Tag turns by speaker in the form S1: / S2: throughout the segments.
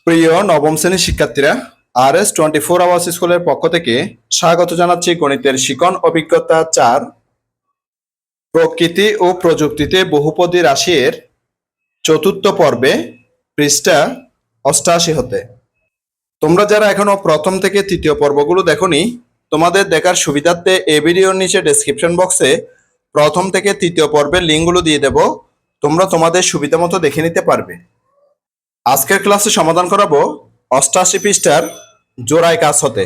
S1: প্রিয় নবম শ্রেণীর শিক্ষার্থীরা, RS24 আওয়ার্স স্কুলের পক্ষ থেকে স্বাগত জানাচ্ছি গণিতের শিখন অভিজ্ঞতা 4 প্রকৃতি ও প্রযুক্তিতে বহুপদী রাশি এর চতুর্থ পর্বে পৃষ্ঠা 88 হতে। তোমরা যারা এখনো প্রথম থেকে তৃতীয় পর্বগুলো দেখোনি, তোমাদের দেখার সুবিধার্থে এই ভিডিওর নিচে ডেসক্রিপশন বক্সে প্রথম থেকে তৃতীয় পর্বের লিঙ্কগুলো দিয়ে দেব, তোমরা তোমাদের সুবিধা মতো দেখে নিতে পারবে। আজকের ক্লাসে সমাধান করাবো 88 পৃষ্ঠার জোড়ায় কাজ হতে।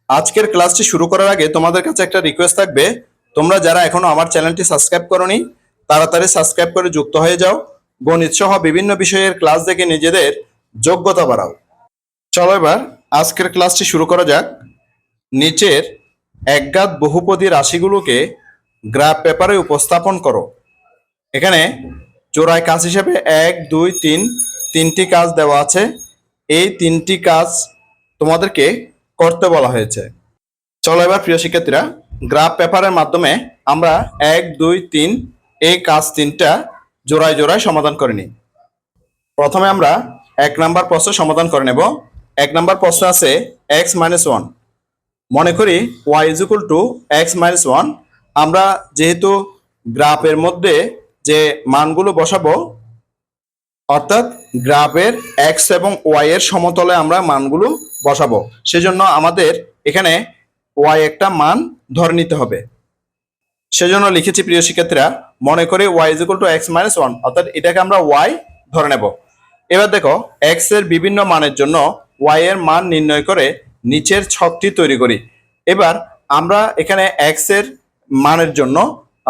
S1: আজকের ক্লাসটি শুরু করার আগে তোমাদের কাছে একটা রিকোয়েস্ট থাকবে, তোমরা যারা এখনো আমার চ্যানেলটি সাবস্ক্রাইব করোনি তাড়াতাড়ি সাবস্ক্রাইব করে যুক্ত হয়ে যাও। গণিত সহ বিভিন্ন বিষয়ের ক্লাস দেখে নিজেদের যোগ্যতা বাড়াও। চলো এবার আজকের ক্লাসটি শুরু করা যাক। নিচের একঘাত বহুপদী রাশিগুলোকে গ্রাফ পেপারে উপস্থাপন করো। এখানে জোড়ায় কাজ হিসেবে 1, 2, 3 তিনটি কাজ দেওয়া আছে। এই তিনটি কাজ তোমাদেরকে করতে বলা হয়েছে। চলো এবার প্রিয় শিক্ষার্থীরা, গ্রাফ পেপারের মাধ্যমে আমরা 1, 2, 3 এই কাজ তিনটা জোড়ায় জোড়ায় সমাধান করে নিই। প্রথমে আমরা 1 নাম্বার প্রশ্ন সমাধান করে নেব। 1 নাম্বার প্রশ্ন আছে x - 1। মনে করি y = x - 1। আমরা যেহেতু গ্রাফের মধ্যে যে মানগুলো বসাবো, অর্থাৎ গ্রাফের এক্স এবং ওয়াই এর সমতলে আমরা মানগুলো বসাবো, সেজন্য আমাদের এখানে ওয়াই একটা মান ধরে নিতে হবে। সেজন্য লিখেছি প্রিয় শিক্ষার্থীরা, মনে করে y = x - 1, অর্থাৎ এটাকে আমরা ওয়াই ধরে নেব। এবার দেখো, এক্স এর বিভিন্ন মানের জন্য ওয়াই এর মান নির্ণয় করে নিচের ছকটি তৈরি করি। এবার আমরা এখানে এক্স এর মানের জন্য,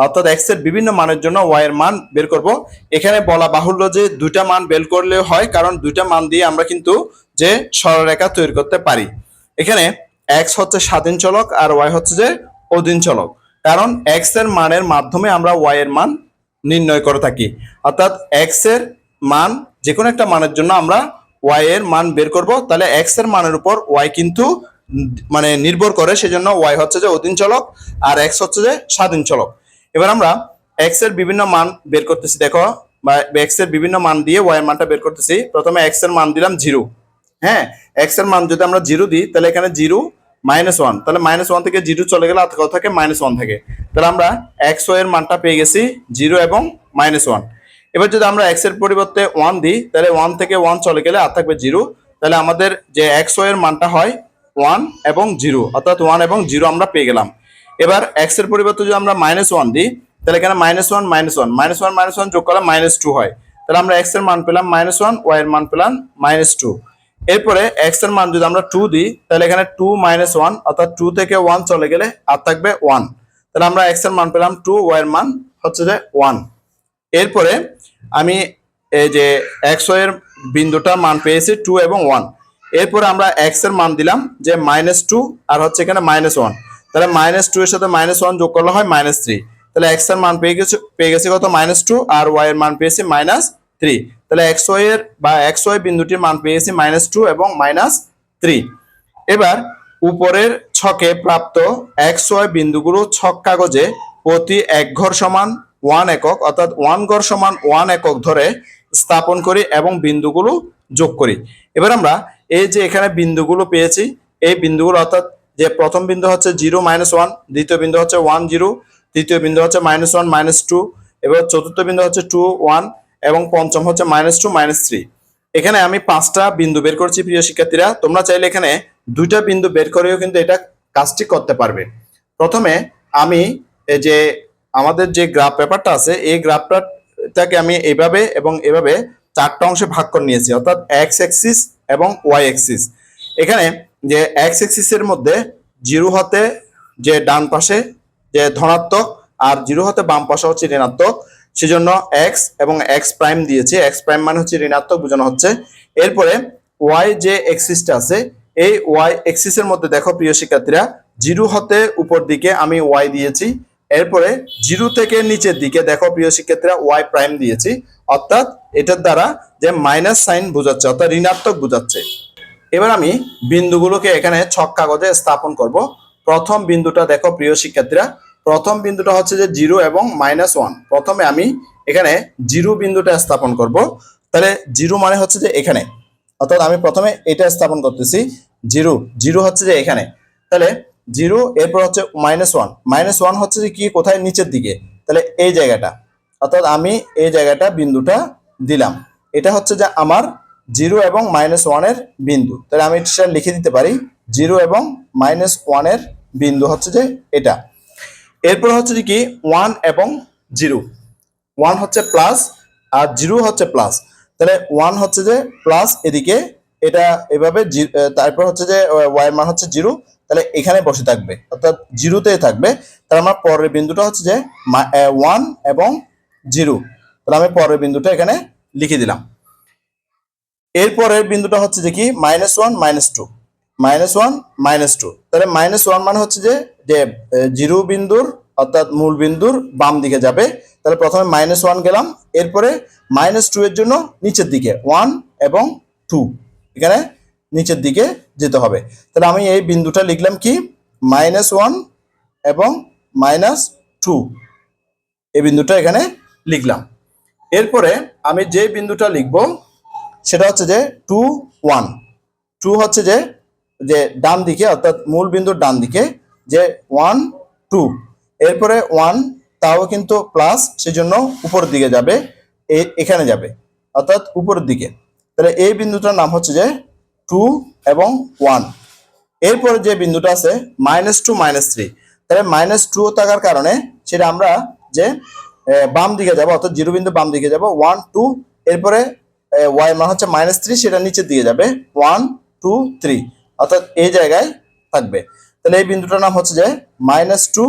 S1: অর্থাৎ এক্স এর বিভিন্ন মানের জন্য ওয়াই এর মান বের করব। এখানে বলা বাহুল্য যে দুইটা মান বের করলেও হয়, কারণ দুইটা মান দিয়ে আমরা কিন্তু যে সরলরেখা তৈরি করতে পারি। এখানে এক্স হচ্ছে স্বাধীন চলক আর ওয়াই হচ্ছে যে অধীন চলক, কারণ এক্স এর মানের মাধ্যমে আমরা ওয়াই এর মান নির্ণয় করে থাকি। অর্থাৎ এক্স এর মান যে কোনো একটা মানের জন্য আমরা ওয়াই এর মান বের করব, তাহলে এক্স এর মানের উপর ওয়াই কিন্তু নির্ভর করে, সেজন্য ওয়াই হচ্ছে যে অধীন চলক আর এক্স হচ্ছে যে স্বাধীন চলক। এবার আমরা এক্স এর বিভিন্ন মান বের করতেছি। দেখো, এক্স এর বিভিন্ন মান দিয়ে ওয়াই এর মানটা বের করতেছি। প্রথমে এক্স এর মান দিলাম 0। হ্যাঁ, এক্স এর মান যদি আমরা 0 দিই, তাহলে এখানে 0 - 1, তাহলে -1 থেকে 0 চলে গেলে আর কত থাকে, -1 থাকে। তাহলে আমরা এক্স ওয়াই এর মানটা পেয়ে গেছি 0 এবং -1। এবার যদি আমরা এক্স এর পরিবর্তে 1 দিই, তাহলে 1 থেকে 1 চলে গেলে আর থাকবে 0। তাহলে আমাদের যে এক্স ওয়াই এর মানটা হয় 1 এবং 0, অর্থাৎ 1 এবং 0 আমরা পেয়ে গেলাম। এবার এক্স এর পরিবর্তে যদি আমরা -1 দিই, তাহলে এখানে -1 -1 যোগ করলে -2 হয়। তাহলে আমরা এক্স এর মান পেলাম -1, ওয়াই এর মান পেলাম -2। এরপরে এক্স এর মান যদি আমরা 2 দিই, তাহলে এখানে 2 - 1, অর্থাৎ 2 থেকে 1 চলে গেলে আর থাকবে 1। তাহলে আমরা এক্স এর মান পেলাম 2, ওয়াই এর মান হচ্ছে যে 1। এরপরে আমি এই যে এক্স ওয়াই এর বিন্দুটার মান পেয়েছি 2 এবং 1। এরপরে আমরা এক্স এর মান দিলাম যে -2 আর হচ্ছে এখানে -1। তাহলে -2 এর সাথে -1 যোগ করলে হয় -3। তাহলে এক্স এর মান পেয়ে গেছি কত, -2, আর ওয়াই এর মান পেয়েছি -3। তাহলে এক্স ওয়াই এর বা এক্স ওয়াই বিন্দুটির মান পেয়েছি -2 এবং -3। এবার উপরের ছকে প্রাপ্ত এক্স ওয়াই বিন্দুগুলো ছক কাগজে প্রতি এক ঘর সমান 1 একক, অর্থাৎ 1 ঘর সমান 1 একক ধরে স্থাপন করি এবং বিন্দুগুলো যোগ করি। এবার আমরা এই যে এখানে বিন্দুগুলো পেয়েছি, এই বিন্দুগুলো, অর্থাৎ যে প্রথম বিন্দু হচ্ছে 0 - 1, দ্বিতীয় বিন্দু হচ্ছে 1 0, তৃতীয় বিন্দু হচ্ছে -1 -2, এবার চতুর্থ বিন্দু হচ্ছে 2 1 এবং পঞ্চম হচ্ছে -2 -3। এখানে আমি 5টা বিন্দু বের করছি প্রিয় শিক্ষার্থীরা। তোমরা চাইলে এখানে 2টা বিন্দু বের করেও কিন্তু এটা কাজটি করতে পারবে। প্রথমে আমি এই যে আমাদের যে গ্রাফ পেপারটা আছে, এই গ্রাফটাকে আমি এইভাবে এবং এভাবে 4টা অংশে ভাগ করে নিয়েছি, অর্থাৎ এক্স অ্যাক্সিস এবং ওয়াই অ্যাক্সিস। এখানে যে এক্স অ্যাক্সিসের মধ্যে 0 হতে যে ডান পাশে যে ধনাত্মক আর 0 হতে বাম পাশে হচ্ছে ঋণাত্মক, সেজন্য এক্স এবং এক্স প্রাইম দিয়েছে। এক্স প্রাইম মানে হচ্ছে ঋণাত্মক বোঝানো হচ্ছে। এরপরে ওয়াই যে অ্যাক্সিসটা আছে, এই ওয়াই অ্যাক্সিসের মধ্যে দেখো প্রিয় শিক্ষার্থীরা, 0 হতে উপর দিকে আমি ওয়াই দিয়েছি। এরপরে 0 থেকে নিচের দিকে দেখো প্রিয় শিক্ষার্থীরা, ওয়াই প্রাইম দিয়েছি। অর্থাৎ এটার দ্বারা যে মাইনাস সাইন বোঝাচ্ছে, অর্থাৎ ঋণাত্মক বোঝাচ্ছে। এবার আমি বিন্দুগুলোকে এখানে ছক কাগজে স্থাপন করব। প্রথম বিন্দুটা দেখো প্রিয় শিক্ষার্থীরা, প্রথম বিন্দুটা হচ্ছে যে 0 এবং -1। প্রথমে আমি এখানে 0 বিন্দুটা স্থাপন করব। তাহলে 0 মানে হচ্ছে যে এখানে, অর্থাৎ আমি প্রথমে এটা স্থাপন করতেছি, জিরো, জিরো হচ্ছে যে এখানে, তাহলে জিরো, এরপর হচ্ছে -1, -1 হচ্ছে যে কি কোথায়, নিচের দিকে, তাহলে এই জায়গাটা, অর্থাৎ আমি এই জায়গাটা বিন্দুটা দিলাম, এটা হচ্ছে যে আমার জিরো এবং -1 এর বিন্দু, তাহলে আমি এটা লিখে দিতে পারি, জিরো এবং -1 এর বিন্দু হচ্ছে যে এটা। এরপর হচ্ছে যে কি 1 এবং জিরো, 1 হচ্ছে প্লাস আর জিরো হচ্ছে প্লাস, তাহলে 1 হচ্ছে যে প্লাস এদিকে, এটা এভাবে, তারপর হচ্ছে যে y এর মান হচ্ছে জিরো, তাহলে এখানে বসে থাকবে, অর্থাৎ জিরোতে থাকবে। তাহলে আমার পরের বিন্দুটা হচ্ছে যে 1 এবং জিরো, তাহলে আমি পরের বিন্দুটা এখানে লিখে দিলাম। এরপরের বিন্দুটা হচ্ছে যে কি -1 -2, -1 -2, তাহলে -1 মানে হচ্ছে যে জিরো বিন্দুর অর্থাৎ মূল বিন্দুর বাম দিকে যাবে, তাহলে প্রথমে -1 গেলাম, এরপরে -2 এর জন্য নিচের দিকে 1 এবং 2, এখানে নিচের দিকে যেতে হবে। তাহলে আমি এই বিন্দুটা লিখলাম কি -1 এবং -2, এই বিন্দুটা এখানে লিখলাম। এরপরে আমি যে বিন্দুটা লিখব সেটা হচ্ছে যে 2 1, 2 হচ্ছে যে যে ডান দিকে, অর্থাৎ মূল বিন্দুর ডান দিকে, যে 1 2, এরপরে 1 তাও কিন্তু প্লাস, সেজন্য উপরের দিকে যাবে, এখানে যাবে, অর্থাৎ উপরের দিকে, তাহলে এই বিন্দুটার নাম হচ্ছে যে 2 এবং 1। এরপরে যে বিন্দুটা আছে -2 -3, তাহলে -2 থাকার কারণে সেটা আমরা যে বাম দিকে যাব, অর্থাৎ জিরো বিন্দু বাম দিকে যাব, 1 2, এরপরে y মান হচ্ছে -3, সেটা নিচের দিকে যাবে 1 2 3, অর্থাৎ এই জায়গায় থাকবে। তাহলে এই বিন্দুটার নাম হচ্ছে যে -2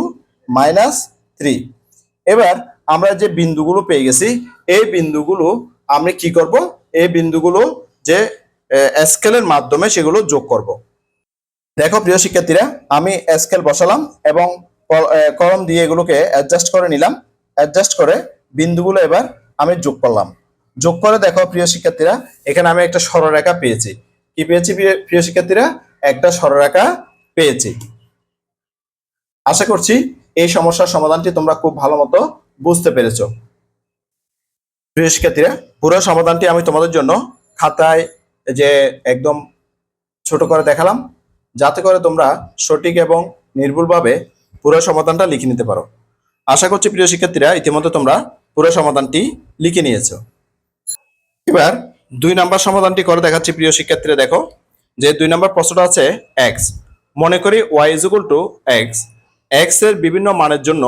S1: -3। এবার আমরা যে বিন্দুগুলো পেয়ে গেছি, এই বিন্দুগুলো আমরা কি করব, এই বিন্দুগুলো যে স্কেলের মাধ্যমে সেগুলো যোগ করব। দেখো প্রিয় শিক্ষার্থীরা, আমি স্কেল বসালাম এবং কলম দিয়ে এগুলোকে অ্যাডজাস্ট করে নিলাম, অ্যাডজাস্ট করে বিন্দুগুলো এবার আমি যোগ করলাম। যোগ করে দেখো প্রিয় শিক্ষার্থীরা, এখানে আমি একটা সরলরেখা পেয়েছি। কি পেয়েছি প্রিয় শিক্ষার্থীরা? একটা সরলরেখা পেয়েছি। আশা করছি এই সমস্যার সমাধানটি তোমরা খুব ভালো মতো বুঝতে পেরেছো। প্রিয় শিক্ষার্থীরা, পুরো সমাধানটি আমি তোমাদের জন্য খাতায় যে একদম ছোট করে দেখালাম, যাতে করে তোমরা সঠিক এবং নির্ভুলভাবে পুরো সমাধানটা লিখে নিতে পারো। আশা করছি প্রিয় শিক্ষার্থীরা ইতিমধ্যে তোমরা পুরো সমাধানটি লিখে নিয়েছো। এবার 2 নাম্বার সমাধানটি করে দেখাচ্ছি প্রিয় শিক্ষার্থীরা। দেখো যে 2 নাম্বার প্রশ্নটা আছে x, মনে করি y = x, x এর বিভিন্ন মানের জন্য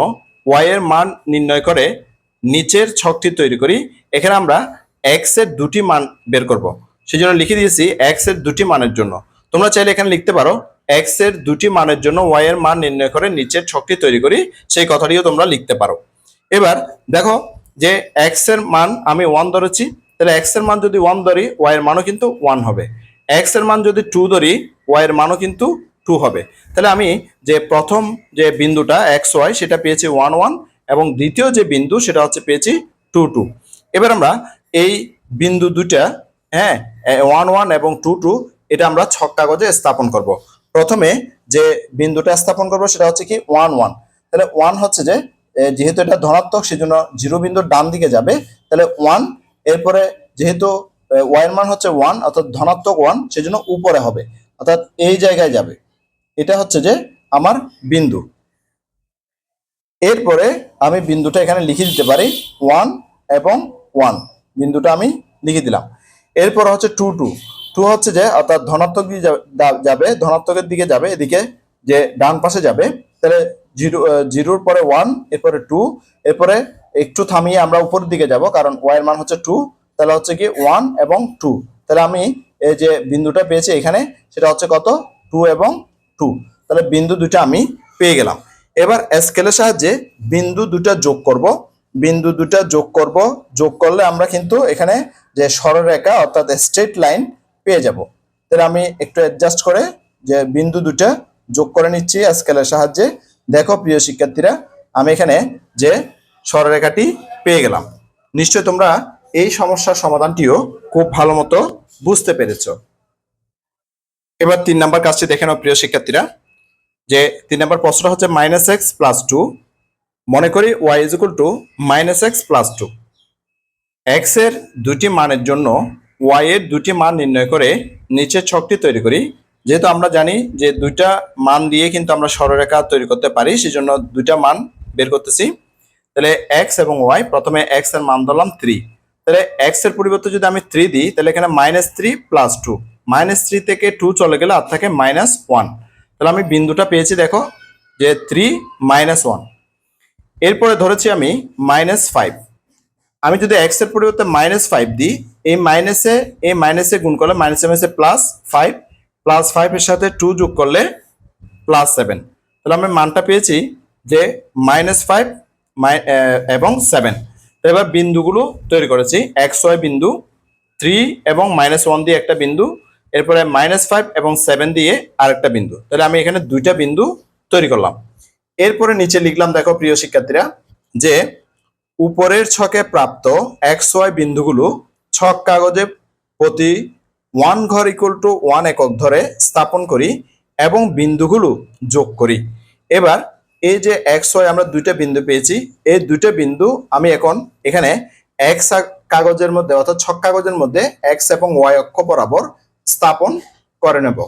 S1: y এর মান নির্ণয় করে নিচের ছকটি তৈরি করি। এখানে আমরা x এর দুটি মান বের করব, সেজন্য লিখে দিয়েছি x এর দুটি মানের জন্য। তোমরা চাইলে এখানে লিখতে পারো x এর দুটি মানের জন্য y এর মান নির্ণয় করে নিচের ছকটি তৈরি করি, সেই কথাটিও তোমরা লিখতে পারো। এবার দেখো যে x এর মান আমি 1 ধরেছি, তাহলে x এর মান যদি 1 ধরি, y এর মানও কিন্তু 1 হবে। x এর মান যদি 2 ধরি, y এর মানও কিন্তু 2 হবে। তাহলে আমি যে প্রথম যে বিন্দুটা xy সেটা পেয়েছি 1 1, এবং দ্বিতীয় যে বিন্দু সেটা হচ্ছে পেয়েছি 2 2। এবার আমরা এই বিন্দু দুটা, হ্যাঁ 1 1 এবং 2 2, এটা আমরা ছক কাগজে স্থাপন করব। প্রথমে যে বিন্দুটা স্থাপন করব সেটা হচ্ছে কি 1 1, তাহলে 1 হচ্ছে যে যেহেতু এটা ধনাত্মক সেজন্য জিরো বিন্দুর ডান দিকে যাবে, তাহলে 1, এরপরে যেহেতু y এর মান হচ্ছে 1, অর্থাৎ ধনাত্মক 1, সেজন্য উপরে হবে, অর্থাৎ এই জায়গায় যাবে, এটা হচ্ছে যে আমার বিন্দু। এরপরে আমি বিন্দুটা এখানে লিখে দিতে পারি 1 এবং 1, বিন্দুটা আমি লিখে দিলাম। এরপর হচ্ছে 2 2, 2 হচ্ছে যে অর্থাৎ ধনাত্মক দিকে যাবে, ধনাত্মকের দিকে যাবে, এদিকে যে ডান পাশে যাবে, তাহলে জিরোর পরে 1, এরপরে 2, এরপরে একটু থামিয়ে আমরা উপরের দিকে যাব, কারণ y এর মান হচ্ছে 2, তাহলে হচ্ছে কি 1 এবং 2, তাহলে আমি এই যে বিন্দুটা পেয়েছি এখানে সেটা হচ্ছে কত 2 এবং 2, তাহলে বিন্দু দুটো আমি পেয়ে গেলাম। এবার স্কেলের সাহায্যে বিন্দু দুটা যোগ করব, বিন্দু দুটা যোগ করব, যোগ করলে আমরা কিন্তু এখানে যে সরলরেখা অর্থাৎ স্ট্রেট লাইন পেয়ে যাব। তাহলে আমি একটু অ্যাডজাস্ট করে যে বিন্দু দুটা যোগ করে নিচ্ছি স্কেলের সাহায্যে। দেখো প্রিয় শিক্ষার্থীরা, আমি এখানে যে সরলরেখাটি পেয়ে গেলাম। নিশ্চয় তোমরা এই সমস্যার সমাধানটিও খুব ভালো মতো বুঝতে পেরেছো। এবার 3 নাম্বার কাজটি দেখে নাও প্রিয় শিক্ষার্থীরা, যে 3 নাম্বার প্রশ্নটা হচ্ছে -x + 2, মনে করি y = -x + 2, x এর দুটি মানের জন্য ওয়াই এর দুটি মান নির্ণয় করে নিচের ছকটি তৈরি করি। যেহেতু আমরা জানি যে দুইটা মান দিয়ে কিন্তু আমরা সরলরেখা তৈরি করতে পারি, সেজন্য দুইটা মান বের করতেছি। তাহলে এক্স এবং ওয়াই, প্রথমে এক্স এর মান ধরলাম 3। তাহলে এক্স এর পরিবর্তে যদি আমি 3 দিই, তাহলে এখানে -3 + 2, -3 থেকে 2 চলে গেলে আর থাকে -1। তাহলে আমি বিন্দুটা পেয়েছি, দেখো যে 3 -1। এরপরে ধরেছি আমি -5। আমি যদি এক্স এর পরিবর্তে -5 দিই, এই মাইনাসে গুণ করলে মাইনাসে +5, +5 এর সাথে 2 যোগ করলে +7। তাহলে আমি মানটা পেয়েছি যে -5 এবং 7। তো এবার বিন্দুগুলো তৈরি করেছি, এক্স ওয়াই বিন্দু, 3 এবং -1 দিয়ে একটা বিন্দু, এরপরে -5 এবং 7 দিয়ে আরেকটা বিন্দু। তাহলে আমি এখানে দুইটা বিন্দু তৈরি করলাম। এরপরে নিচে লিখলাম, দেখো প্রিয় শিক্ষার্থীরা, যে উপরের ছকে প্রাপ্ত এক্স ওয়াই বিন্দুগুলো ছক কাগজে প্রতি 1 ঘর = 1 একক ধরে স্থাপন করি এবং বিন্দুগুলো যোগ করি। এবার এই যে এক্স ওয়াই আমরা দুইটা বিন্দু পেয়েছি, এই দুইটা বিন্দু আমি এখন এখানে এক্স কাগজের মধ্যে অর্থাৎ ছক কাগজের মধ্যে এক্স এবং ওয়াই অক্ষ বরাবর স্থাপন করে নেব।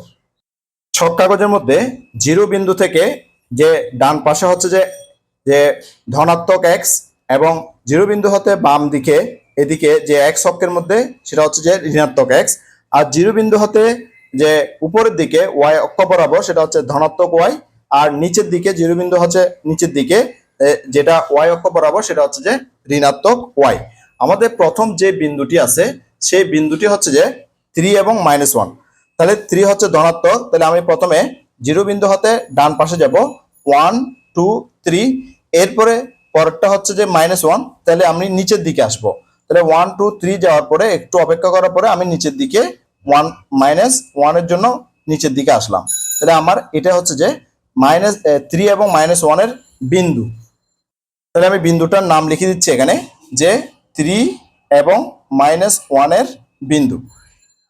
S1: ছক কাগজের মধ্যে 0 বিন্দু থেকে যে ডান পাশে হচ্ছে যে ধনাত্মক এক্স, এবং 0 বিন্দু হতে বাম দিকে এদিকে যে এক্স অক্ষের মধ্যে সেটা হচ্ছে যে ঋণাত্মক এক্স, আর 0 বিন্দু হতে যে উপরের দিকে ওয়াই অক্ষ বরাবর সেটা হচ্ছে ধনাত্মক ওয়াই, আর নিচের দিকে 0 বিন্দু হচ্ছে নিচের দিকে যেটা ওয়াই অক্ষ বরাবর সেটা হচ্ছে যে ঋণাত্মক ওয়াই। আমাদের প্রথম যে বিন্দুটি আছে সেই বিন্দুটি হচ্ছে যে 3 এবং -1। তাহলে 3 হচ্ছে ধনাত্মক, তাহলে আমি প্রথমে 0 বিন্দু হতে ডান পাশে যাব, 1 2 3। এরপরে পরেরটা হচ্ছে যে -1, তাহলে আমি নিচের দিকে আসবো। তাহলে 1 2 3 যাওয়ার পরে একটু অপেক্ষা করার পরে আমি নিচের দিকে 1 এর জন্য নিচের দিকে আসলাম। তাহলে আমার এটা হচ্ছে যে -3 এবং -1 এর বিন্দু। তাহলে আমি বিন্দুটার নাম লিখে দিচ্ছি এখানে, যে 3 এবং -1 এর বিন্দু।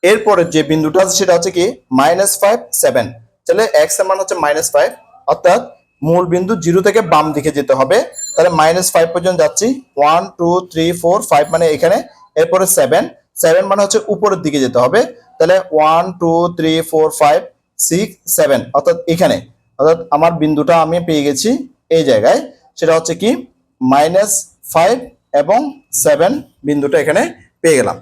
S1: এরপরে যে বিন্দুটা আছে সেটা হচ্ছে কি -5 7। তাহলে এক্স এর মান হচ্ছে -5, অর্থাৎ মূল বিন্দু 0 থেকে বাম দিকে যেতে হবে। তাহলে -5 পর্যন্ত যাচ্ছি, 1 2 3 4 5 মানে এখানে, এরপরে 7 মানে হচ্ছে উপরের দিকে যেতে হবে। তাহলে 1 2 3 4 5 6 7, অর্থাৎ এখানে, অর্থাৎ আমার বিন্দুটা আমি পেয়ে গেছি এই জায়গায়, সেটা হচ্ছে কি -5 এবং 7 বিন্দুটা এখানে পেয়ে গেলাম।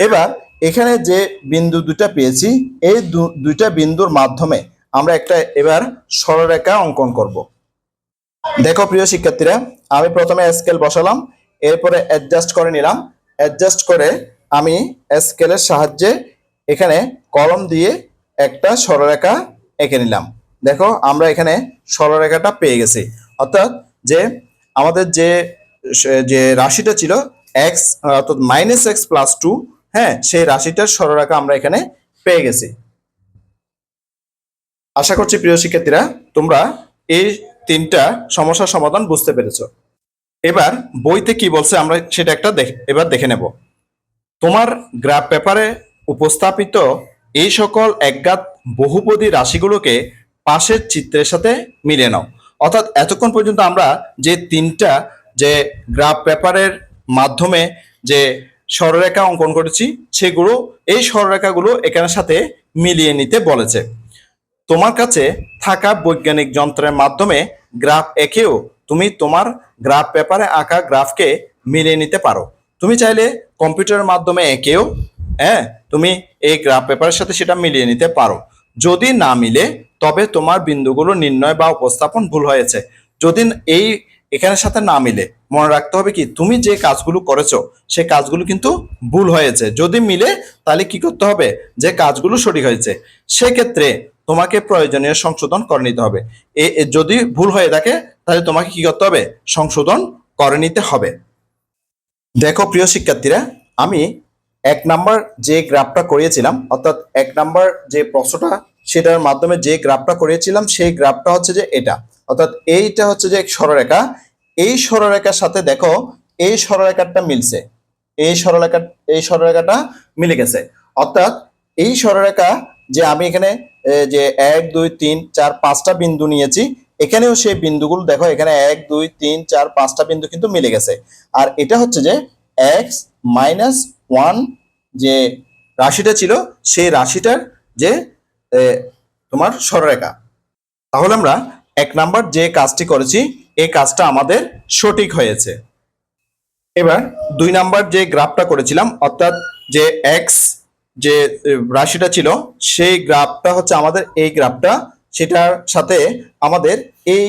S1: এবার এখানে যে বিন্দু দুটা পেয়েছি, এই দুইটা বিন্দুর মাধ্যমে আমরা একটা এবার সরলরেখা অঙ্কন করব। দেখো প্রিয় শিক্ষার্থীরা, আমি প্রথমে স্কেল বসালাম, এরপরে অ্যাডজাস্ট করে নিলাম। অ্যাডজাস্ট করে আমি স্কেলের সাহায্যে এখানে কলম দিয়ে একটা সরলরেখা এঁকে নিলাম। দেখো আমরা এখানে সরলরেখাটা পেয়ে গেছি, অর্থাৎ যে আমাদের যে রাশিটা ছিল এক্স, অর্থাৎ -x + 2, হ্যাঁ, সেই রাশিটার সরলরেখা আমরা এখানে পেয়ে গেছি। আশা করছি প্রিয় শিক্ষার্থীরা তোমরা এই 3টা সমস্যার সমাধান বুঝতে পেরেছো। এবার বইতে কি বলছে আমরা সেটা এবার দেখে নেব। তোমার গ্রাফ পেপারে উপস্থাপিত এই সকল একঘাত বহুপদী রাশিগুলোকে পাশের চিত্রের সাথে মিলিয়ে নাও। অর্থাৎ এতক্ষণ পর্যন্ত আমরা যে 3টা যে গ্রাফ পেপারের মাধ্যমে যে সরলরেখা অঙ্কন করেছি, সেগুলো এই সরলরেখাগুলো এখানের সাথে মিলিয়ে নিতে বলেছে। তোমার কাছে থাকা বৈজ্ঞানিক যন্ত্রের মাধ্যমে গ্রাফ এঁকেও তুমি তোমার গ্রাফ পেপারে আঁকা গ্রাফকে মিলিয়ে নিতে পারো। তুমি চাইলে কম্পিউটারের মাধ্যমে এঁকেও, হ্যাঁ, তুমি এই গ্রাফ পেপারের সাথে সেটা মিলিয়ে নিতে পারো। যদি না মিলে তবে তোমার বিন্দুগুলো নির্ণয় বা উপস্থাপন ভুল হয়েছে। যদি এই এখানের সাথে না মিলে, মনে রাখতে হবে কি তুমি যে কাজগুলো করেছো সেই কাজগুলো কিন্তু ভুল হয়েছে। যদি মিলে তাহলে কি করতে হবে, যে কাজগুলো সঠিক হয়েছে, সেক্ষেত্রে তোমাকে প্রয়োজনীয় সংশোধন করে নিতে হবে। যদি ভুল হয়ে থাকে তাহলে তোমাকে কি করতে হবে, সংশোধন করে নিতে হবে। দেখো প্রিয় শিক্ষার্থীরা, আমি 1 নাম্বার যে গ্রাফটা করিয়েছিলাম, অর্থাৎ 1 নাম্বার যে প্রশ্নটা সেটার মাধ্যমে যে গ্রাফটা করিয়েছিলাম সেই গ্রাফটা হচ্ছে যে এটা, অর্থাৎ এইটা হচ্ছে যে সরলরেখা। এই সরলরেখার সাথে দেখো এই সরলরেখাটা মিলছে, এই সরলরেখাটা মিলে গেছে। অর্থাৎ এই সরলরেখা যে আমি এখানে যে 1 2 3 4 5টা বিন্দু নিয়েছি, এখানেও সেই বিন্দুগুলো দেখো, এখানে 1 2 3 4 5টা বিন্দু কিন্তু মিলে গেছে। আর এটা হচ্ছে যে x - 1 যে রাশিটা ছিল সেই রাশিটার যে তোমার সরলরেখা। তাহলে আমরা 1 নাম্বার যে কাজটি করেছি এই কাজটা আমাদের সঠিক হয়েছে। এবার 2 নাম্বার যে গ্রাফটা করেছিলাম, অর্থাৎ যে এক্স যে রাশিটা ছিল সেই গ্রাফটা হচ্ছে আমাদের এই গ্রাফটা, সেটার সাথে আমাদের এই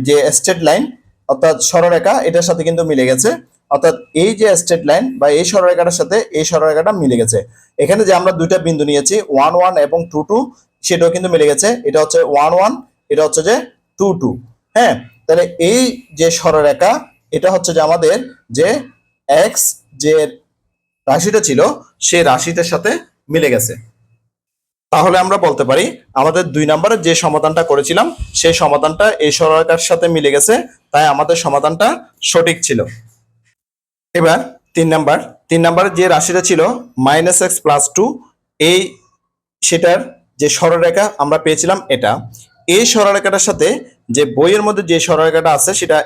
S1: যে স্ট্রেট লাইন অর্থাৎ সরলরেখা এটার সাথে কিন্তু মিলে গেছে। অর্থাৎ এই যে স্ট্রেট লাইন বা এই সরলরেখাটার সাথে এই সরলরেখাটা মিলে গেছে। এখানে যে আমরা দুইটা বিন্দু নিয়েছি 1 1 এবং 2 2, সেটাও কিন্তু মিলে গেছে। এটা হচ্ছে 1 1, এটা হচ্ছে যে 2 2। হ্যাঁ, তাহলে এই যে সরলরেখা এটা হচ্ছে যে আমাদের যে এক্স যে রাশিটা ছিল সেই রাশিটার সাথে মিলে গেছে। তাহলে আমরা বলতে পারি আমাদের 2 নাম্বারের যে সমাধানটা করেছিলাম সেই সমাধানটা এই সরলরেখার সাথে মিলে গেছে, তাই আমাদের সমাধানটা সঠিক ছিল। এবার 3 নাম্বার, 3 নাম্বারের যে রাশিটা ছিল -x+2, এই সেটার যে সরলরেখা আমরা পেয়েছিলাম এটা, এই সরলরেখাটার সাথে যে বইয়ের মধ্যে যে সরলরেখাটা আছে সেটা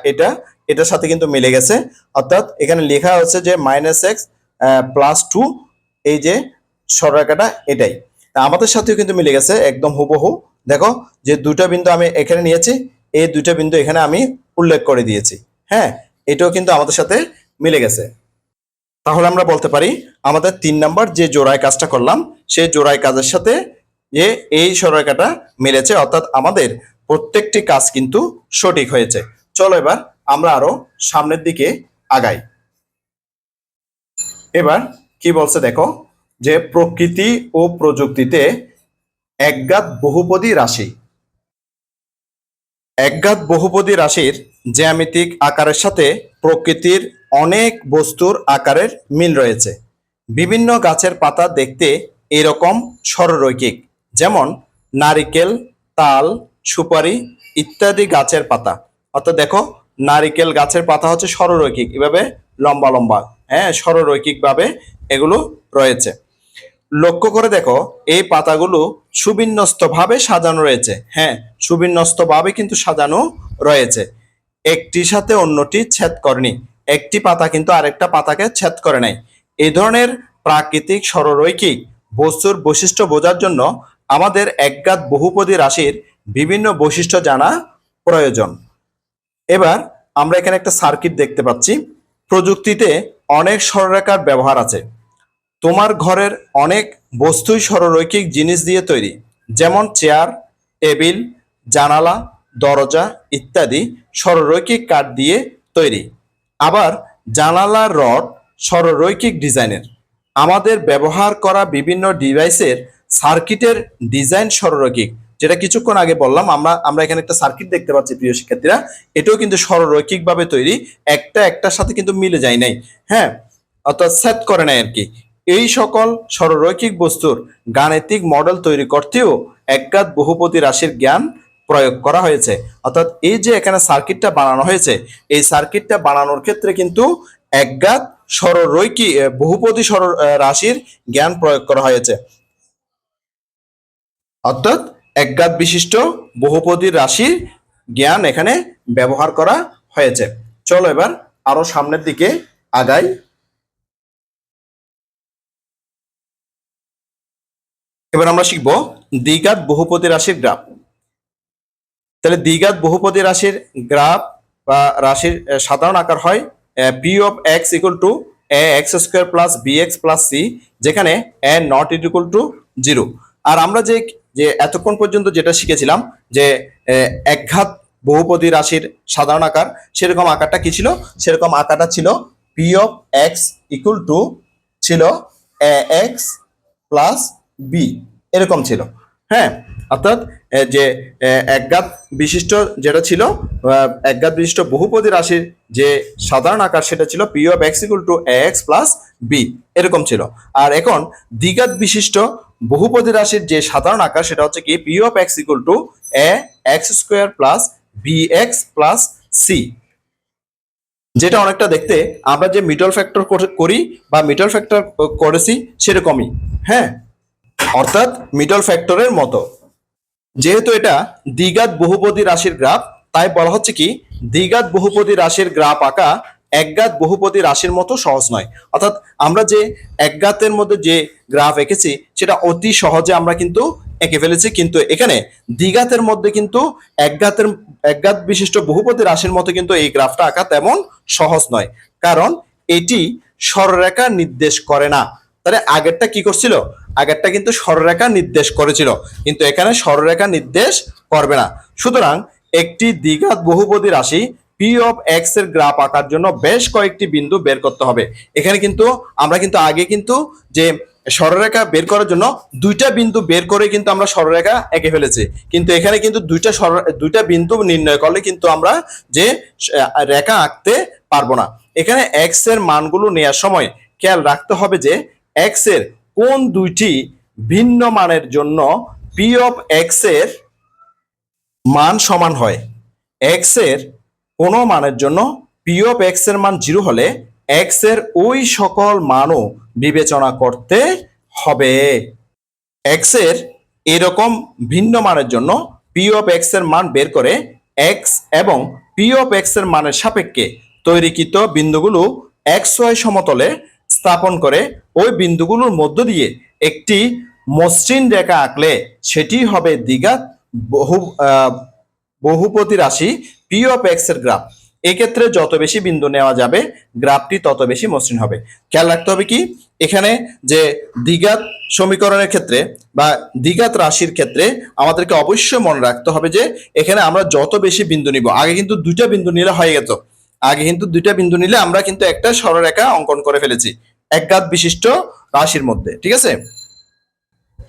S1: এটার সাথে কিন্তু মিলে গেছে। অর্থাৎ এখানে লেখা হচ্ছে যে -x+2, এই যে সরলরেখাটা এটাই আমাদের সাথেও কিন্তু মিলে গেছে একদম হুবহু। দেখো যে দুটো বিন্দু আমি এখানে নিয়েছি, এই দুটো বিন্দু এখানে আমি উল্লেখ করে দিয়েছি। হ্যাঁ, এটাও কিন্তু আমাদের সাথে মিলে গেছে। তাহলে আমরা বলতে পারি আমাদের 3 নাম্বার যে জোড়ায় কাজটা করলাম সেই জোড়ায় কাজের সাথে যে এই সরলরেখাটা মিলেছে, অর্থাৎ আমাদের প্রত্যেকটি কাজ কিন্তু সঠিক হয়েছে। চলো এবার আমরা আরো সামনের দিকে আগাই। এবার কি বলছে দেখো, যে প্রকৃতি ও প্রযুক্তিতে একঘাত বহুপদী রাশি। একঘাত বহুপদী রাশির জ্যামিতিক আকারের সাথে প্রকৃতির অনেক বস্তুর আকারের মিল রয়েছে। বিভিন্ন গাছের পাতা দেখতে এরকম সরলরৈখিক, যেমন নারিকেল, তাল, সুপারি ইত্যাদি গাছের পাতা। অর্থাৎ দেখো নারিকেল গাছের পাতা হচ্ছে সরলরৈখিক, এভাবে লম্বা লম্বা, হ্যাঁ সরলরৈখিক ভাবে এগুলো রয়েছে। লক্ষ্য করে দেখো এই পাতাগুলো সুবিন্যস্ত ভাবে সাজানো রয়েছে। হ্যাঁ, সুবিন্যস্ত ভাবে কিন্তু সাজানো রয়েছে, একটির সাথে অন্যটি ছেদ করেনি, একটি পাতা কিন্তু আরেকটা পাতাকে ছেদ করে নাই। এই ধরনের প্রাকৃতিক সরলরৈখিক বস্তুর বৈশিষ্ট্য বোঝার জন্য আমাদের একঘাত বহুপদী রাশির বিভিন্ন বৈশিষ্ট্য জানা প্রয়োজন। এবার আমরা এখানে একটা সার্কিট দেখতে পাচ্ছি। প্রযুক্তিতে অনেক সরলরেখার ব্যবহার আছে। তোমার ঘরের অনেক বস্তুই সরলরৈখিক জিনিস দিয়ে তৈরি, যেমন চেয়ার, টেবিল, জানালা, দরজা ইত্যাদি সরলরৈখিক কাঠ দিয়ে তৈরি। আবার জানালার রড সরলরৈখিক ডিজাইনের। আমাদের ব্যবহার করা বিভিন্ন ডিভাইসের সার্কিটের ডিজাইন সরলরৈখিক, যেটা কিছুক্ষণ আগে বললাম। আমরা এখানে একটা সার্কিট দেখতে পাচ্ছি প্রিয় শিক্ষার্থীরা, এটাও কিন্তু সরলরৈখিক ভাবে তৈরি, একটা একটার সাথে কিন্তু মিলে যায় নাই। হ্যাঁ, অর্থাৎ সেট করে নাই আর কি। এই সকল সরলরৈখিক বস্তুর গাণিতিক মডেল তৈরি করতেও একঘাত বহুপদী রাশির জ্ঞান প্রয়োগ করা হয়েছে। অর্থাৎ এই যে এখানে সার্কিটটা বানানো হয়েছে, এই সার্কিটটা বানানোর ক্ষেত্রে কিন্তু একঘাত সরলরৈখিক বহুপদী সরল রাশির জ্ঞান প্রয়োগ করা হয়েছে। অর্থাৎ একঘাত বিশিষ্ট বহুপদী রাশির জ্ঞান এখানে ব্যবহার করা হয়েছে। চলো এবার আরো সামনের দিকে আগাই। এবার আমরা শিখব দ্বিঘাত বহুপদী রাশির গ্রাফ। তাহলে দ্বিঘাত বহুপদী রাশির গ্রাফ বা রাশির সাধারণ আকার হয় p of x equal to a x square plus b x plus c, যেখানে এ নট ইকুয়াল টু 0। আর আমরা যে যে এতক্ষণ পর্যন্ত যেটা শিখেছিলাম যে একঘাত বহুপদী রাশির সাধারণ আকার, সেরকম আকারটা কি ছিল? সেরকম আকারটা ছিল p of x equal two ছিল এ এক্স প্লাস বি, এরকম ছিল। হ্যাঁ, অর্থাৎ যে একঘাত বিশিষ্ট যেটা ছিল, একঘাত বিশিষ্ট বহুপদী রাশির যে সাধারণ আকার সেটা ছিল p of x equal to a x plus b, এরকম ছিল। আর এখন দ্বিঘাত বিশিষ্ট বহুপদী রাশির যে সাধারণ আকার সেটা হচ্ছে কি p of x equal to a x square plus b x plus c, যেটা অনেকটা দেখতে আমরা যে মিডল ফ্যাক্টর করি বা মিডল ফ্যাক্টর করেছি সেরকমই। হ্যাঁ, অর্থাৎ মিডল ফ্যাক্টরের মতো। যেহেতু এটা দ্বিঘাত বহুপদী রাশির গ্রাফ, তাই বলা হচ্ছে কি দ্বিঘাত বহুপদী রাশির গ্রাফ আঁকা একঘাত বহুপদী রাশির মতো সহজ নয়। অর্থাৎ আমরা যে একঘাতের মধ্যে যে গ্রাফ এঁকেছি সেটা অতি সহজে আমরা কিন্তু এঁকে ফেলেছি, কিন্তু এখানে দ্বিঘাতের মধ্যে কিন্তু একঘাত বিশিষ্ট বহুপদী রাশির মতো কিন্তু এই গ্রাফটা আঁকা তেমন সহজ নয়, কারণ এটি সরলরেখা নির্দেশ করে না। তাহলে আগেরটা কি করছিল? আগেরটা কিন্তু সরলরেখা নির্দেশ করেছিল, কিন্তু এখানে সরলরেখা নির্দেশ করবে না। সুতরাং একটি দ্বিঘাত বহুপদী রাশি পি অফ এক্স এর গ্রাফ আঁকার জন্য বেশ কয়েকটি বিন্দু বের করতে হবে। এখানে কিন্তু আমরা কিন্তু আগে কিন্তু যে সরলরেখা বের করার জন্য দুইটা বিন্দু বের করে কিন্তু আমরা সরলরেখা এঁকে ফেলেছি, কিন্তু এখানে কিন্তু দুইটা বিন্দু নির্ণয় করলে কিন্তু আমরা যে রেখা আঁকতে পারবো না। এখানে এক্স এর মানগুলো নেওয়ার সময় খেয়াল রাখতে হবে যে এক্স এর কোন দুইটি ভিন্ন মানের জন্য পি অফ এক্স এর মান সমান হয়। এক্স এর কোনো মানের জন্য পি অফ এক্স এর মান 0 হলে এক্স এর ওই সকল মানও বিবেচনা করতে হবে। এক্স এর এরকম ভিন্ন মানের জন্য পি অফ এক্স এর মান বের করে এক্স এবং পি অফ এক্স এর মানের সাপেক্ষে তৈরিকৃত বিন্দুগুলো এক্স ওয়াই সমতলে স্থাপন করে ওই বিন্দুগুলোর মধ্য দিয়ে একটি মসৃণ রেখা আঁকলে সেটি হবে দ্বিঘাত বহুপদী রাশি পি অফ এক্স এর গ্রাফ। এক্ষেত্রে যত বেশি বিন্দু নেওয়া যাবে গ্রাফটি তত বেশি মসৃণ হবে। খেয়াল রাখতে হবে কি, এখানে যে দ্বিঘাত সমীকরণের ক্ষেত্রে বা দ্বিঘাত রাশির ক্ষেত্রে আমাদেরকে অবশ্যই মনে রাখতে হবে যে এখানে আমরা যত বেশি বিন্দু নিব, আগে কিন্তু দুইটা বিন্দু নিলে হয়ে গেত, আগে কিন্তু দুইটা বিন্দু নিলে আমরা কিন্তু একটা সরলরেখা অঙ্কন করে ফেলেছি একঘাত বিশিষ্ট রাশির মধ্যে, ঠিক আছে।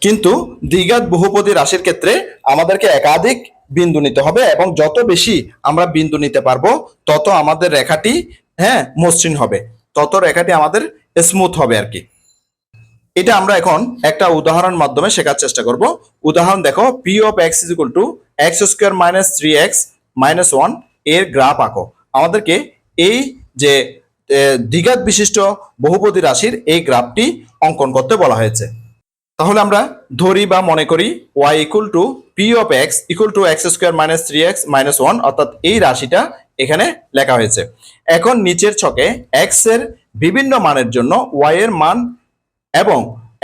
S1: কিন্তু দ্বিঘাত বহুপদী রাশির ক্ষেত্রে আমাদেরকে একাধিক বিন্দু নিতে হবে এবং যত বেশি আমরা বিন্দু নিতে পারবো তত আমাদের রেখাটি মসৃণ হবে, তত রেখাটি আমাদের স্মুথ হবে আর কি। এটা আমরা এখন একটা উদাহরণ মাধ্যমে শেখার চেষ্টা করব। উদাহরণ দেখো, P of x is equal to x square minus 3x minus 1 এর গ্রাফ আঁকো। আমাদেরকে এই যে দ্বিঘাত বিশিষ্ট বহুপদী রাশির এই গ্রাফটি অঙ্কন করতে বলা হয়েছে। তাহলে আমরা ধরি বা মনে করি y equal to P of x equal to x square minus 3x minus 1, অর্থাৎ এই রাশিটা এখানে লেখা হয়েছে। এখন নিচের ছকে x এর বিভিন্ন মানের জন্য y এর মান এবং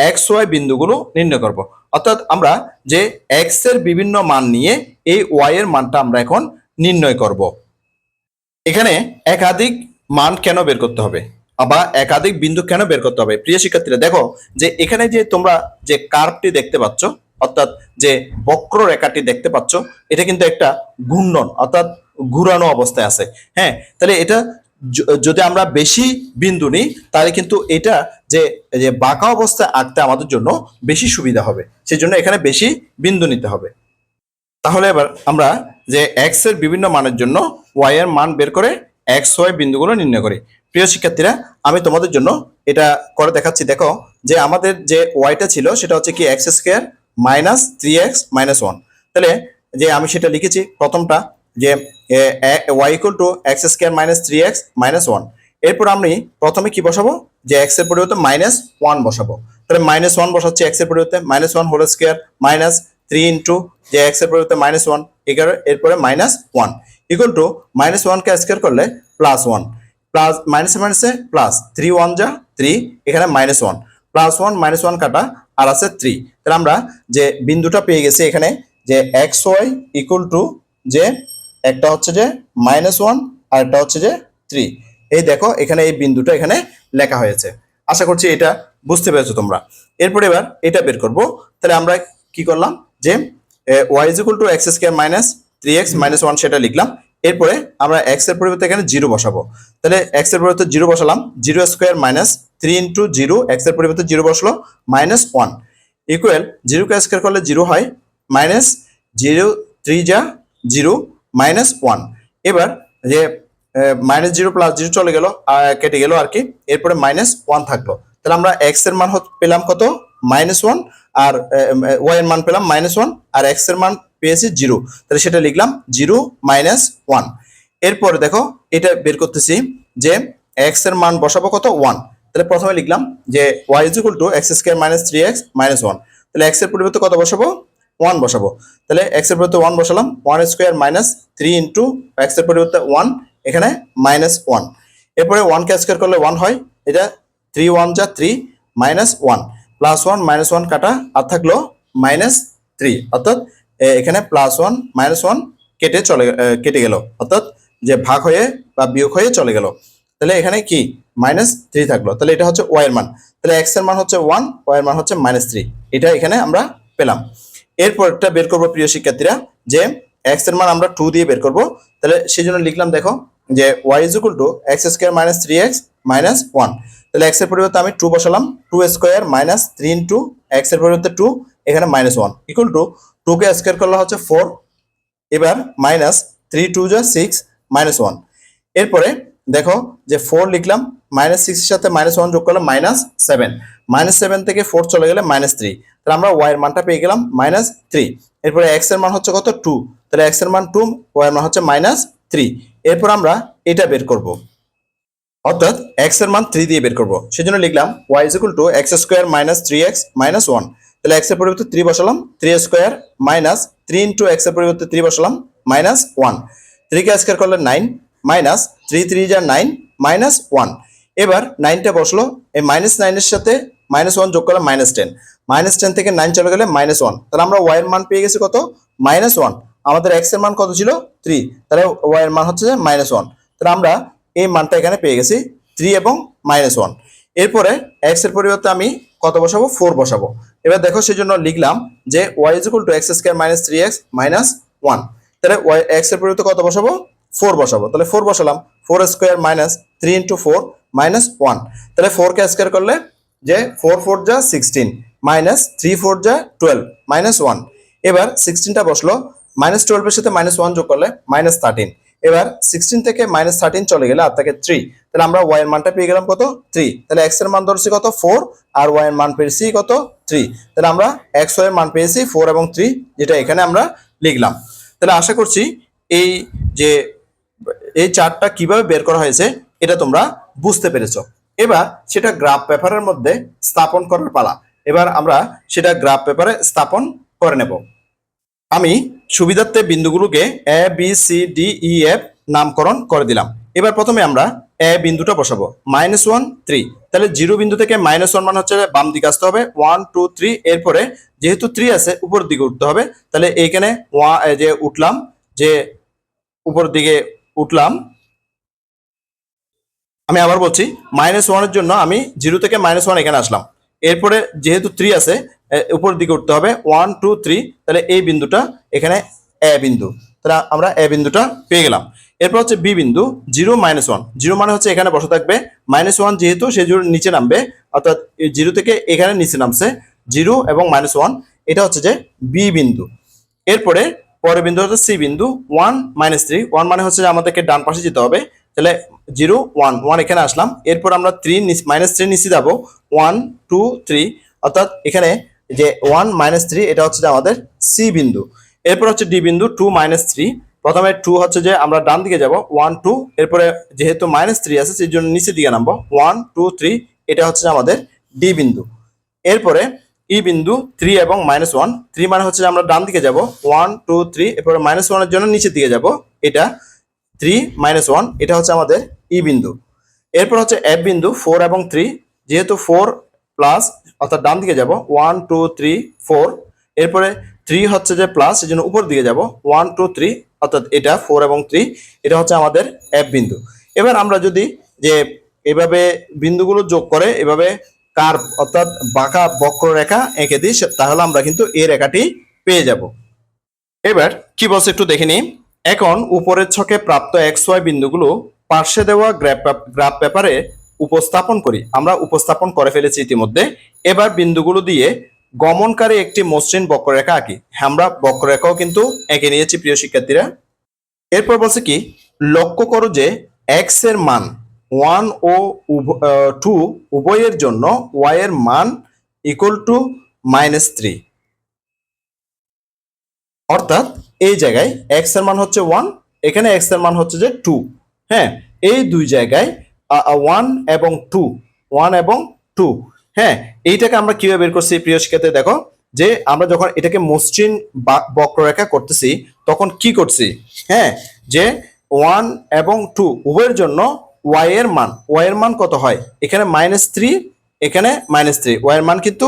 S1: এক্স ওয়াই বিন্দুগুলো নির্ণয় করব। অর্থাৎ আমরা যে x এর বিভিন্ন মান নিয়ে এই y এর মানটা আমরা এখন নির্ণয় করব। এখানে একাধিক মান কেন বের করতে হবে বা একাধিক বিন্দু কেন বের করতে হবে? প্রিয় শিক্ষার্থীরা দেখো যে এখানে যে তোমরা যে কার্ভটি দেখতে পাচ্ছ, অর্থাৎ যে বক্ররেখাটি দেখতে পাচ্ছ, এটা কিন্তু একটা ঘূর্ণন অর্থাৎ ঘুরানো অবস্থায় আছে। তাহলে এটা যদি আমরা বেশি বিন্দু নিই তাহলে কিন্তু এটা যে বাঁকা অবস্থায় আঁকতে আমাদের জন্য বেশি সুবিধা হবে, সেই জন্য এখানে বেশি বিন্দু নিতে হবে। তাহলে এবার আমরা যে এক্স এর বিভিন্ন মানের জন্য ওয়াই এর মান বের করে এক্স ওয়াই বিন্দুগুলো নির্ণয় করি। প্রিয় শিক্ষার্থীরা, আমি তোমাদের জন্য এটা করে দেখাচ্ছি। দেখো যে আমাদের যে ওয়াইটা ছিল সেটা হচ্ছে কি x square minus 3x minus 1। তাহলে যে আমি সেটা লিখেছি প্রথমটা যে y equal to x square minus 3x minus 1। এরপর আমি প্রথমে কি বসাবো, যে এক্স এর পরিবর্তে মাইনাস 1 বসাবো। তাহলে মাইনাস 1 বসাচ্ছি এক্স এর পরিবর্তে, minus 1 whole square minus 3 into যে এক্স এর পরিবর্তে মাইনাস 1 11, এরপরে মাইনাস 1 ইকুয়াল টু মাইনাস 1 কে স্কোয়ার করলে প্লাস 1, প্লাস মাইনাসে মাইনাসে প্লাস 3 1 যা 3, এখানে মাইনাস 1 প্লাস 1 মাইনাস 1 কাটা আর আছে 3। তাহলে আমরা যে বিন্দুটা পেয়ে গেছি এখানে যে এক্স ওয়াই ইকুয়াল টু যে একটা হচ্ছে যে মাইনাস 1 আর একটা হচ্ছে যে 3। এই দেখো এখানে এই বিন্দুটা এখানে লেখা হয়েছে। আশা করছি এটা বুঝতে পেরেছো তোমরা। এরপর এবার এটা বের করব। তাহলে আমরা কি করলাম যে y is equal to x square minus 3x minus 1 সেটা লিখলাম। এরপরে আমরা x এর পরিবর্তে এখানে 0 বসাবো। তাহলে x এর পরিবর্তে 0 বসালাম, 0 স্কোয়ার মাইনাস 3 ইন্টু 0, x এর পরিবর্তে 0 বসলো মাইনাস 1 ইকুয়াল 0 কে স্কোয়ার করলে 0 হয় মাইনাস 0 3 যা 0 মাইনাস 1। এবার যে মাইনাস 0 প্লাস 0 চলে গেল, কেটে গেল আর কি, এরপরে মাইনাস 1 থাকলো। তাহলে আমরা x এর মান পেলাম কত, মাইনাস 1, আর y এর মান পেলাম মাইনাস 1, আর x এর মান পেয়েছি 0। তাহলে সেটা লিখলাম 0 মাইনাস 1। এরপরে দেখো এটা বের করতেছি যে x এর মান বসাবো কত, 1। তাহলে প্রথমে লিখলাম যে y is equal to x square minus 3x minus 1। তাহলে x এর পরিবর্তে কত বসাবো, 1 বসাবো। তাহলে x এর পরিবর্তে 1 বসালাম, 1 স্কোয়ার মাইনাস 3 ইন্টু x এর পরিবর্তে 1, এখানে মাইনাস 1। এরপরে 1 কে স্কয়ার করলে 1 হয়, এটা 3 1 যা 3 মাইনাস 1 প্লাস 1 মাইনাস 1 কাটা আর থাকলো মাইনাস 3, অর্থাৎ এখানে প্লাস 1 মাইনাস 1 কেটে গেল, অর্থাৎ যে ভাগ হয়ে বা বিয়োগ হয়ে চলে গেল। তাহলে এখানে কি মাইনাস 3 থাকলো, তাহলে এটা হচ্ছে ওয়াই এর মান। তাহলে এক্স এর মান হচ্ছে 1, ওয়াই এর মান হচ্ছে মাইনাস 3, এটা এখানে আমরা পেলাম। এরপরটা বের করবো প্রিয় শিক্ষার্থীরা, যে এক্স এর মান আমরা 2 দিয়ে বের করব। তাহলে সেই জন্য লিখলাম, দেখো যে y is equal to x square minus 3x minus 1। তাহলে এক্স এর পরিবর্তে আমি 2 বসালাম, 2 স্কোয়ার মাইনাস 3 ইন্টু এক্স এর পরিবর্তে 2, এখানে মাইনাস 1 ইকুয়াল টু 2 কে স্কোয়ার করলে হচ্ছে 4, এবার মাইনাস 3 2 যা 6 মাইনাস 1। এরপরে দেখো যে 4 লিখলাম, মাইনাস 6 এর সাথে মাইনাস 1 যোগ করলে মাইনাস 7, মাইনাস 7 থেকে 4 চলে গেলে মাইনাস 3, তাহলে আমরা y এর মানটা পেয়ে গেলাম মাইনাস 3। এরপরে x এর মান হচ্ছে কত 2, তাহলে x এর মান 2, y এর মান হচ্ছে মাইনাস 3। এরপর আমরা এটা বের করব, অর্থাৎ x এর মান 3 দিয়ে বের করব। সেজন্য লিখলাম y is equal to x square minus 3x minus 1। তাহলে x এর পরিবর্তে 3 বসালাম, 3 স্কোয়ার মাইনাস 3 ইন্টু x এর পরিবর্তে 3 বসালাম মাইনাস 1, 3 কে স্কোয়ার করলে 9 মাইনাস 3 3 যা 9 মাইনাস 1। এবার 9টা বসলো, এই মাইনাস 9 এর সাথে মাইনাস 1 যোগ করলে মাইনাস 10, মাইনাস 10 থেকে 9 চলে গেলে মাইনাস 1, তাহলে আমরা y এর মান পেয়ে গেছি কত মাইনাস 1। আমাদের x এর মান কত ছিল 3, তাহলে y এর মান হচ্ছে যে মাইনাস 1, তাহলে আমরা এই মানটা এখানে পেয়ে গেছি 3 এবং মাইনাস 1। এরপরে x এর পরিবর্তে আমি কত বসাবো 4 বসাবো। এবার দেখো সেজন্য লিখলাম যে y is equal to x square minus 3x minus 1। তাহলে x এর পরিবর্তে কত বসাবো 4 বসাবো, তাহলে 4 বসালাম, 4 স্কয়ার মাইনাস 3 ইন্টু 4 মাইনাস 1। তাহলে 4 কে স্কয়ার করলে যে 4 4 যা 16 মাইনাস 3 4 যা 12 মাইনাস 1। এবার 16টা বসলো, মাইনাস 12 এর সাথে মাইনাস 1 যোগ করলে মাইনাস 13। এবার 16 থেকে মাইনাস 13 চলে গেলে আর থাকে 3, তাহলে আমরা y এর মানটা পেয়ে গেলাম কত 3। তাহলে x এর মান ধরছি কত 4 আর y এর মান পেয়েছি কত 3, তাহলে আমরা x y এর মান পেয়েছি 4 এবং 3, যেটা এখানে আমরা লিখলাম। তাহলে আশা করছি এই যে এই চার্টটা কিভাবে বের করা হয়েছে এটা তোমরা বুঝতে পেরেছো। এবার সেটা গ্রাফ পেপারের মধ্যে স্থাপন করার পালা। এবার আমরা সেটা গ্রাফ পেপারে স্থাপন করে নেব। আমি সুবিধার্থে বিন্দুগুলোকে A B C D E F নামকরণ করে দিলাম। এবার প্রথমে আমরা এ বিন্দুটা বসাবো, -1 3, তাহলে 0 বিন্দু থেকে -1 মানে হচ্ছে বাম দিকে আসতে হবে 1 2 3। এরপরে যেহেতু 3 আছে উপর দিকে উঠতে হবে, তাহলে এইখানে যে উঠলাম, যে উপর দিকে উঠলাম। আমি আবার বলছি, -1 এর জন্য আমি 0 থেকে -1 এখানে আসলাম। এরপরে যেহেতু 3 আছে উপর দিকে উঠতে হবে 1 2 3, তাহলে এই বিন্দুটা এখানে এ বিন্দু, তাহলে আমরা এ বিন্দুটা পেয়ে গেলাম। এরপর হচ্ছে বি বিন্দু 0 -1, 0 মানে হচ্ছে এখানে বসে থাকবে, -1 যেহেতু সে নিচে নামবে, অর্থাৎ 0 থেকে এখানে নিচে নামছে 0 এবং -1, এটা হচ্ছে যে বি বিন্দু। এরপরে পরের বিন্দু হচ্ছে সি বিন্দু 1 -3, 1 মানে হচ্ছে যে আমাদেরকে ডান পাশে যেতে হবে, তাহলে 0 1 1 এখানে আসলাম। এরপর আমরা -3 নিচে যাবো 1 2 3, অর্থাৎ এখানে যে 1 -3 এটা হচ্ছে যে আমাদের সি বিন্দু। এরপর হচ্ছে ডি বিন্দু 2 -3, প্রথমে 2 হচ্ছে যে আমরা ডান দিকে যাব 1 2, এরপরে যেহেতু -3 আছে সেই জন্য নিচের দিকে নামবো 1 2 3, এটা হচ্ছে আমাদের ডি বিন্দু। এরপরে ই বিন্দু 3 এবং -1, 3 মানে হচ্ছে যে আমরা ডান দিকে যাব 1 2 3, এরপরে -1 এর জন্য নিচের দিকে যাব, এটা 3 -1, এটা হচ্ছে আমাদের ই বিন্দু। এরপর হচ্ছে এফ বিন্দু 4 এবং 3, যেহেতু 4 প্লাস অর্থাৎ ডান দিকে যাব 1 2 3 4, এরপরে 3 হচ্ছে যে প্লাস এই জন্য উপর দিকে যাব 1 2 3, অর্থাৎ এটা 4 এবং 3, এটা হচ্ছে আমাদের এফ বিন্দু। এবার আমরা যদি যে এভাবে বিন্দুগুলো যোগ করে এভাবে কার্ভ অর্থাৎ বাঁকা বক্ররেখা এঁকে দিই, তাহলে আমরা কিন্তু এই রেখাটি পেয়ে যাব। এবার কি বলছে একটু দেখে নিই। এখন উপরের ছকে প্রাপ্ত এক্স ওয়াই বিন্দুগুলো পার্শ্বে দেওয়া গ্রাফ পেপারে উপস্থাপন করি। আমরা উপস্থাপন করে ফেলেছি ইতিমধ্যে। এবার বিন্দুগুলো দিয়ে গমনকারী একটি মসৃণ বক্ররেখা আঁকি। আমরা বক্ররেখাও কিন্তু এঁকে নিয়েছি প্রিয় শিক্ষার্থীরা। এরপর বলছে কি, লক্ষ্য করো যে এক্স এর মান 1 ও 2 উভয়ের জন্য y এর মান ইকুয়াল টু -3, অর্থাৎ এই জায়গায় x এর মান হচ্ছে 1, এখানে x এর মান হচ্ছে যে 2। হ্যাঁ, এই দুই জায়গায় 1 এবং 2, 1 এবং 2। হ্যাঁ, এইটাকে আমরা কিভাবে বের করছি প্রিয় শিক্ষার্থী, দেখো যে আমরা যখন এটাকে মসৃণ বক্ররেখা করতেছি তখন কি করছি, হ্যাঁ, যে 1 এবং 2 উভয়ের জন্য ওয়াই এর মান কত হয়, এখানে -3, এখানে -3, ওয়াই এর মান কিন্তু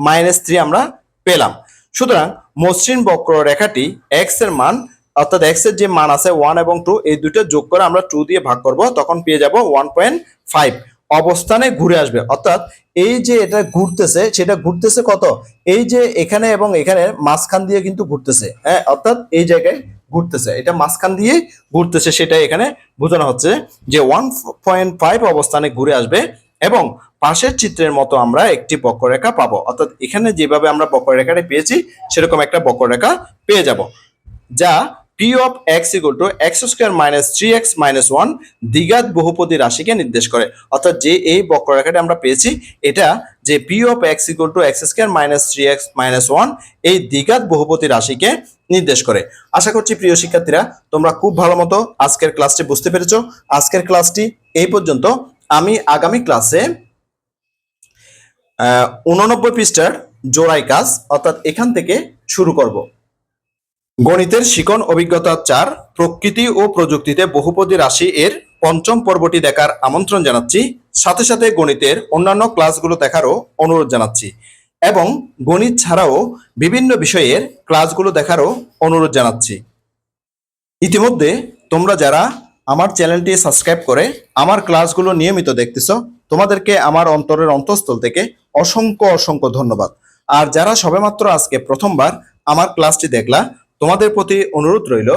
S1: -3 আমরা পেলাম। সুতরাং মসৃণ বক্ররেখাটি এক্স এর মান, অর্থাৎ এক্স এর যে মান আছে 1 এবং 2, এই দুটো যোগ করে আমরা 2 দিয়ে ভাগ করব, তখন পেয়ে যাব 1.5 অবস্থানে ঘুরে আসবে। অর্থাৎ এই যে এটা ঘুরতেছে, সেটা ঘুরতেছে কত, এই যে এখানে এবং এখানে মাঝখান দিয়ে কিন্তু ঘুরতেছে, হ্যাঁ, অর্থাৎ এই জায়গায় ঘুরতেছে, এটা মাঝখান দিয়ে ঘুরতেছে, সেটা এখানে বোঝানো হচ্ছে যে 1.5 অবস্থানে ঘুরে আসবে এবং পাশের চিত্রের মতো আমরা একটি বক্ররেখা পাবো। অর্থাৎ এখানে যেভাবে আমরা বক্ররেখাটা পেয়েছি সেরকম একটা বক্ররেখা পেয়ে যাব, যা P of x equal to x square minus 3x minus 1 দ্বিঘাত বহুপদী রাশিকে নির্দেশ করে। অর্থাৎ যে এই বক্ররেখাটা আমরা পেয়েছি, এটা যে P of x equal to x square minus 3x minus 1 এই দ্বিঘাত বহুপদী রাশিকে নির্দেশ করে। আশা করছি প্রিয় শিক্ষার্থীরা তোমরা খুব ভালো মতো আজকের ক্লাসটি বুঝতে পেরেছো। আজকের ক্লাসটি এই পর্যন্ত। আমি আগামী ক্লাসে 89 পৃষ্ঠার জোড়াই কাজ, অর্থাৎ এখান থেকে শুরু করব। গণিতের শিখন অভিজ্ঞতা 4 প্রকৃতি ও প্রযুক্তিতে বহুপদী রাশি এর পঞ্চম পর্বটি দেখার আমন্ত্রণ জানাচ্ছি। সাথে সাথে গণিতের অন্যান্য ক্লাসগুলো দেখারও অনুরোধ জানাচ্ছি এবং গণিত ছাড়াও বিভিন্ন বিষয়ের ক্লাসগুলো দেখারও অনুরোধ জানাচ্ছি। ইতিমধ্যে তোমরা যারা আমার চ্যানেলটি সাবস্ক্রাইব করে আমার ক্লাসগুলো নিয়মিত দেখতেছো, তোমাদেরকে আমার অন্তরের অন্তঃস্থল থেকে অসংখ্য অসংখ্য ধন্যবাদ। আর যারা সবেমাত্র আজকে প্রথমবার আমার ক্লাসটি দেখলা, তোমাদের প্রতি অনুরোধ রইল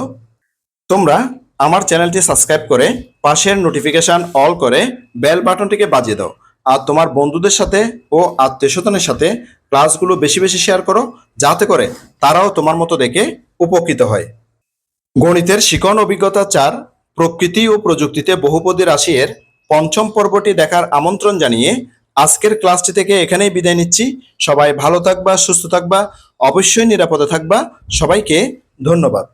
S1: তোমরা আমার চ্যানেলটি সাবস্ক্রাইব করে পাশের নোটিফিকেশন অল করে বেল বাটনটিকে বাজিয়ে দাও। আর তোমার বন্ধুদের সাথে ও আত্মীয়স্বজনের সাথে ক্লাসগুলো বেশি বেশি শেয়ার করো, যাতে করে তারাও তোমার মতো দেখে উপকৃত হয়। গণিতের শিখন অভিজ্ঞতা 4 প্রকৃতি ও প্রযুক্তিতে বহুপদী রাশি এর পঞ্চম পর্বটি দেখার আমন্ত্রণ জানিয়ে আজকের ক্লাসটি থেকে এখানেই বিদায় নিচ্ছি। সবাই ভালো থাকবা, সুস্থ থাকবা, অবশ্যই নিরাপদে থাকবা। সবাইকে ধন্যবাদ।